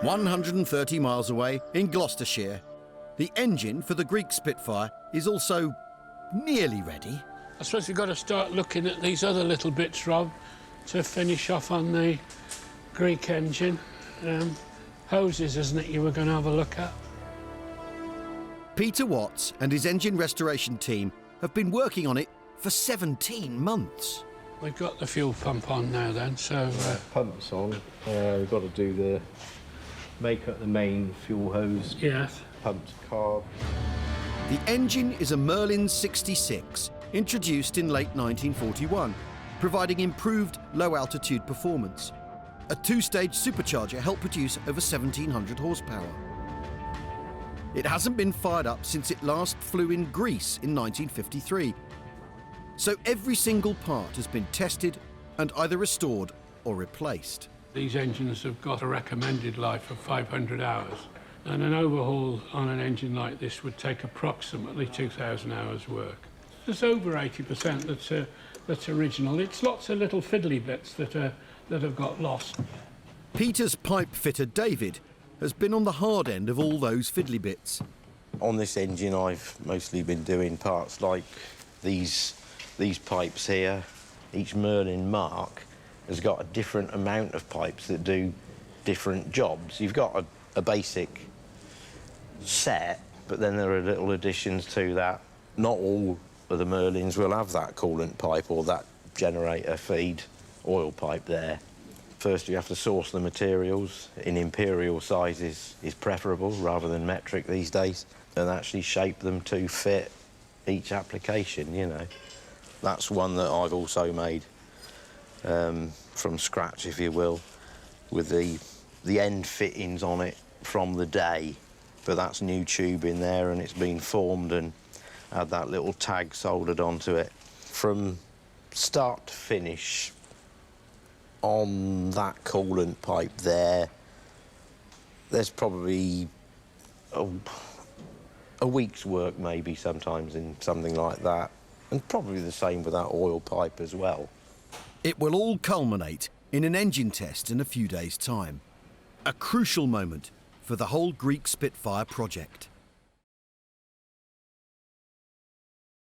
130 miles away in Gloucestershire, the engine for the Greek Spitfire is also nearly ready. I suppose we've got to start looking at these other little bits, Rob, to finish off on the Greek engine. Hoses, isn't it, you were going to have a look at? Peter Watts and his engine restoration team have been working on it for 17 months. We've got the fuel pump on now then, so... Pump's on. We've got to do make up the main fuel hose. Yes. Pump to carb. The engine is a Merlin 66, introduced in late 1941, providing improved low-altitude performance. A two-stage supercharger helped produce over 1,700 horsepower. It hasn't been fired up since it last flew in Greece in 1953. So every single part has been tested and either restored or replaced. These engines have got a recommended life of 500 hours, and an overhaul on an engine like this would take approximately 2,000 hours work. There's over 80% that's original. It's lots of little fiddly bits that have got lost. Peter's pipe fitter David has been on the hard end of all those fiddly bits. On this engine I've mostly been doing parts like these pipes here. Each Merlin mark has got a different amount of pipes that do different jobs. You've got a basic set, but then there are little additions to that. Not all of the Merlins will have that coolant pipe or that generator feed oil pipe there. First, you have to source the materials. In imperial sizes is preferable rather than metric these days, and actually shape them to fit each application, you know. That's one that I've also made from scratch, if you will, with the end fittings on it from the day. But that's new tube in there, and it's been formed and had that little tag soldered onto it. From start to finish, on that coolant pipe there's probably a week's work maybe sometimes in something like that, and probably the same with that oil pipe as well. It will all culminate in an engine test in a few days' time. A crucial moment for the whole Greek Spitfire project.